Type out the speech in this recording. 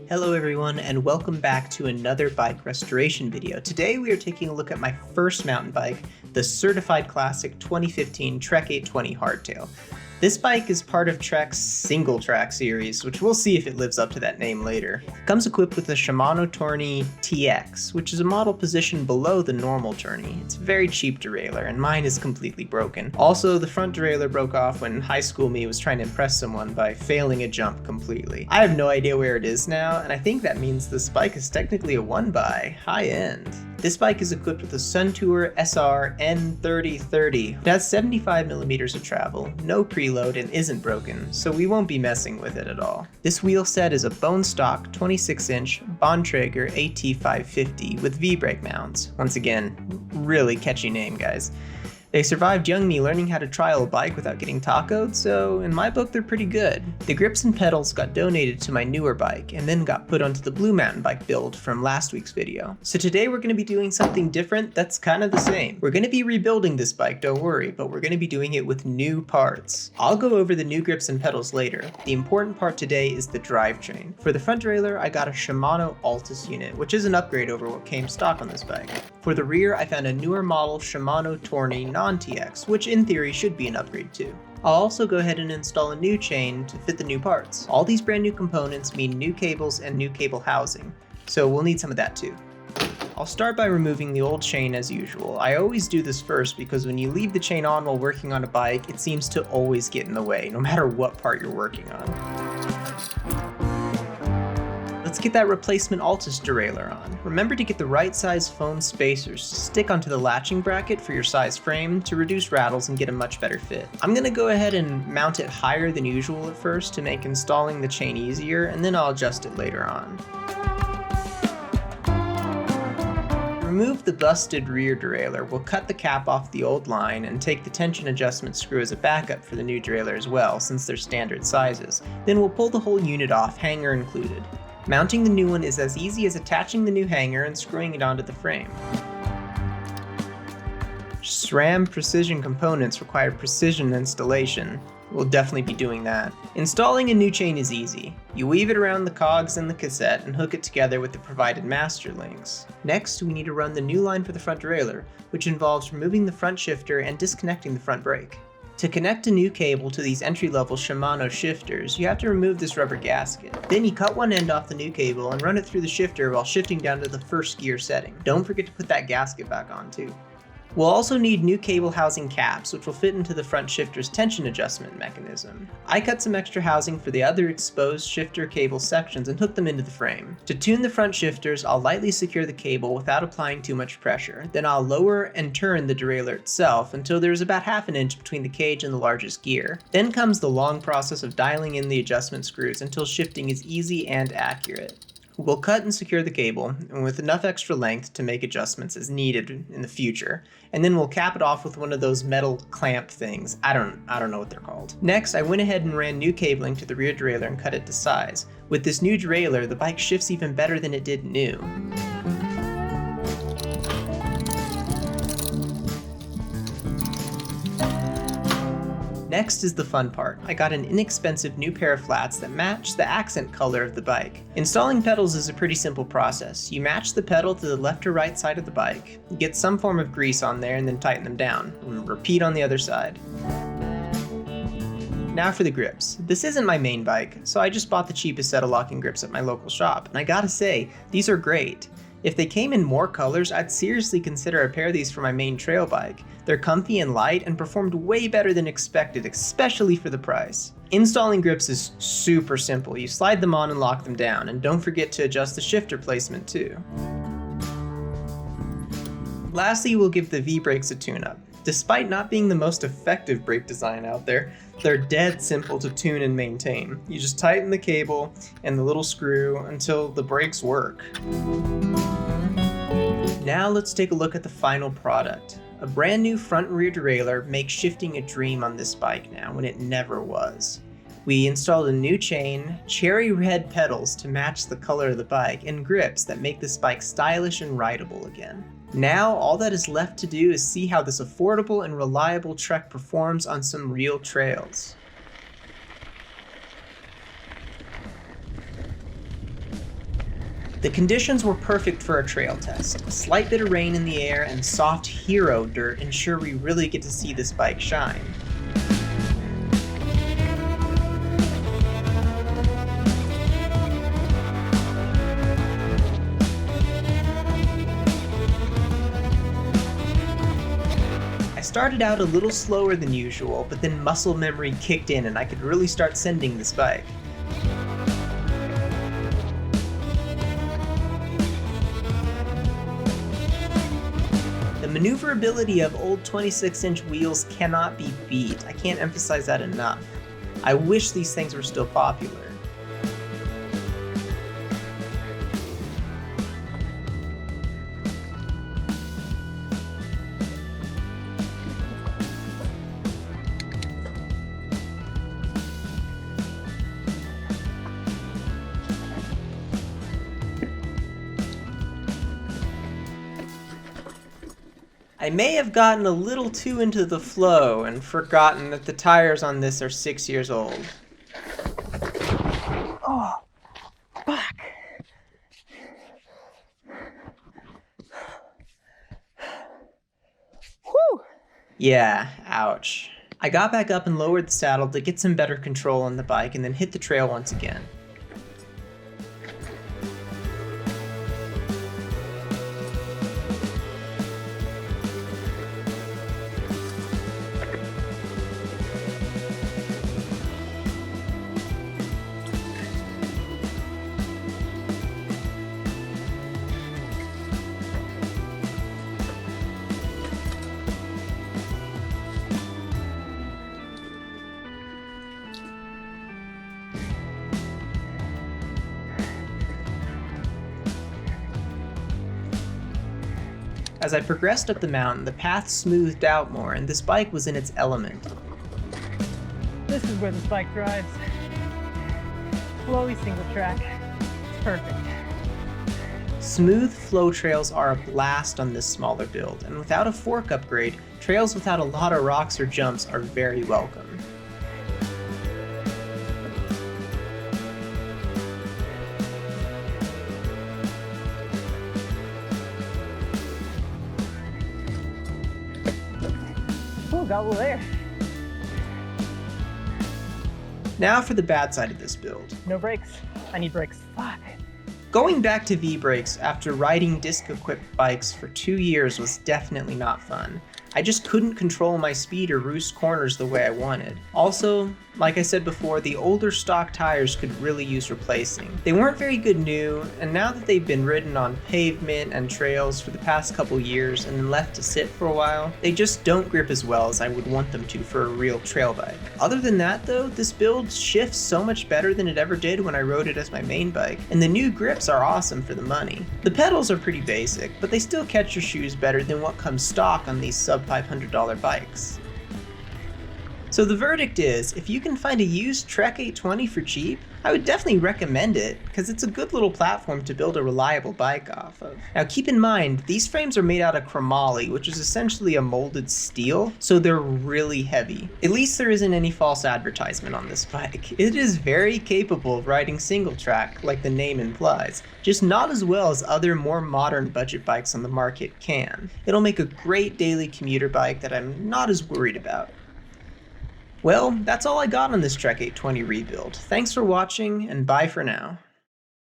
Hello everyone and welcome back to another bike restoration video. Today we are taking a look at my first mountain bike, the Certified Classic 2015 Trek 820 Hardtail. This bike is part of Trek's single track series, which we'll see if it lives up to that name later. It comes equipped with a Shimano Tourney TX, which is a model positioned below the normal Tourney. It's a very cheap derailleur, and mine is completely broken. Also, the front derailleur broke off when high school me was trying to impress someone by failing a jump completely. I have no idea where it is now, and I think that means this bike is technically a one-by, high-end. This bike is equipped with a Suntour SR N3030. It has 75mm of travel, no preload, and isn't broken, so we won't be messing with it at all. This wheel set is a bone stock 26-inch Bontrager AT550 with V-brake mounts. Once again, really catchy name, guys. They survived young me learning how to trial a bike without getting tacoed, so in my book they're pretty good. The grips and pedals got donated to my newer bike and then got put onto the blue mountain bike build from last week's video. So today we're going to be doing something different that's kind of the same. We're going to be rebuilding this bike, don't worry, but we're going to be doing it with new parts. I'll go over the new grips and pedals later. The important part today is the drivetrain. For the front derailleur, I got a Shimano Altus unit, which is an upgrade over what came stock on this bike. For the rear, I found a newer model Shimano Tourney non-TX, which in theory should be an upgrade too. I'll also go ahead and install a new chain to fit the new parts. All these brand new components mean new cables and new cable housing, so we'll need some of that too. I'll start by removing the old chain as usual. I always do this first because when you leave the chain on while working on a bike, it seems to always get in the way, no matter what part you're working on. Let's get that replacement Altus derailleur on. Remember to get the right size foam spacers to stick onto the latching bracket for your size frame to reduce rattles and get a much better fit. I'm going to go ahead and mount it higher than usual at first to make installing the chain easier, and then I'll adjust it later on. To remove the busted rear derailleur, we'll cut the cap off the old line and take the tension adjustment screw as a backup for the new derailleur as well, since they're standard sizes. Then we'll pull the whole unit off, hanger included. Mounting the new one is as easy as attaching the new hanger and screwing it onto the frame. SRAM precision components require precision installation. We'll definitely be doing that. Installing a new chain is easy. You weave it around the cogs and the cassette and hook it together with the provided master links. Next, we need to run the new line for the front derailleur, which involves removing the front shifter and disconnecting the front brake. To connect a new cable to these entry-level Shimano shifters, you have to remove this rubber gasket. Then you cut one end off the new cable and run it through the shifter while shifting down to the first gear setting. Don't forget to put that gasket back on too. We'll also need new cable housing caps, which will fit into the front shifter's tension adjustment mechanism. I cut some extra housing for the other exposed shifter cable sections and hooked them into the frame. To tune the front shifters, I'll lightly secure the cable without applying too much pressure. Then I'll lower and turn the derailleur itself until there's about half an inch between the cage and the largest gear. Then comes the long process of dialing in the adjustment screws until shifting is easy and accurate. We'll cut and secure the cable, and with enough extra length to make adjustments as needed in the future, and then we'll cap it off with one of those metal clamp things. I don't know what they're called. Next, I went ahead and ran new cabling to the rear derailleur and cut it to size. With this new derailleur, the bike shifts even better than it did new. Next is the fun part. I got an inexpensive new pair of flats that match the accent color of the bike. Installing pedals is a pretty simple process. You match the pedal to the left or right side of the bike, get some form of grease on there and then tighten them down, and repeat on the other side. Now for the grips. This isn't my main bike, so I just bought the cheapest set of locking grips at my local shop, and I gotta say, these are great. If they came in more colors, I'd seriously consider a pair of these for my main trail bike. They're comfy and light and performed way better than expected, especially for the price. Installing grips is super simple. You slide them on and lock them down, and don't forget to adjust the shifter placement too. Lastly, we'll give the V-brakes a tune-up. Despite not being the most effective brake design out there, they're dead simple to tune and maintain. You just tighten the cable and the little screw until the brakes work. Now let's take a look at the final product. A brand new front and rear derailleur makes shifting a dream on this bike now when it never was. We installed a new chain, cherry red pedals to match the color of the bike, and grips that make this bike stylish and rideable again. Now all that is left to do is see how this affordable and reliable Trek performs on some real trails. The conditions were perfect for a trail test. A slight bit of rain in the air and soft hero dirt ensure we really get to see this bike shine. I started out a little slower than usual, but then muscle memory kicked in and I could really start sending this bike. The maneuverability of old 26-inch wheels cannot be beat. I can't emphasize that enough. I wish these things were still popular. I may have gotten a little too into the flow and forgotten that the tires on this are 6 years old. Oh, fuck. Whew. Yeah, ouch. I got back up and lowered the saddle to get some better control on the bike and then hit the trail once again. As I progressed up the mountain, the path smoothed out more and this bike was in its element. This is where this bike thrives. Flowy single track. It's perfect. Smooth flow trails are a blast on this smaller build, and without a fork upgrade, trails without a lot of rocks or jumps are very welcome. Oh, got a little air. Now for the bad side of this build. No brakes. I need brakes. Fuck. Going back to V-brakes after riding disc-equipped bikes for 2 years was definitely not fun. I just couldn't control my speed or roost corners the way I wanted. Also, like I said before, the older stock tires could really use replacing. They weren't very good new, and now that they've been ridden on pavement and trails for the past couple years and then left to sit for a while, they just don't grip as well as I would want them to for a real trail bike. Other than that though, this build shifts so much better than it ever did when I rode it as my main bike, and the new grips are awesome for the money. The pedals are pretty basic, but they still catch your shoes better than what comes stock on these sub $500 bikes. So the verdict is, if you can find a used Trek 820 for cheap, I would definitely recommend it, because it's a good little platform to build a reliable bike off of. Now keep in mind, these frames are made out of chromoly, which is essentially a molded steel, so they're really heavy. At least there isn't any false advertisement on this bike. It is very capable of riding single track, like the name implies, just not as well as other more modern budget bikes on the market can. It'll make a great daily commuter bike that I'm not as worried about. Well, that's all I got on this Trek 820 rebuild. Thanks for watching, and bye for now.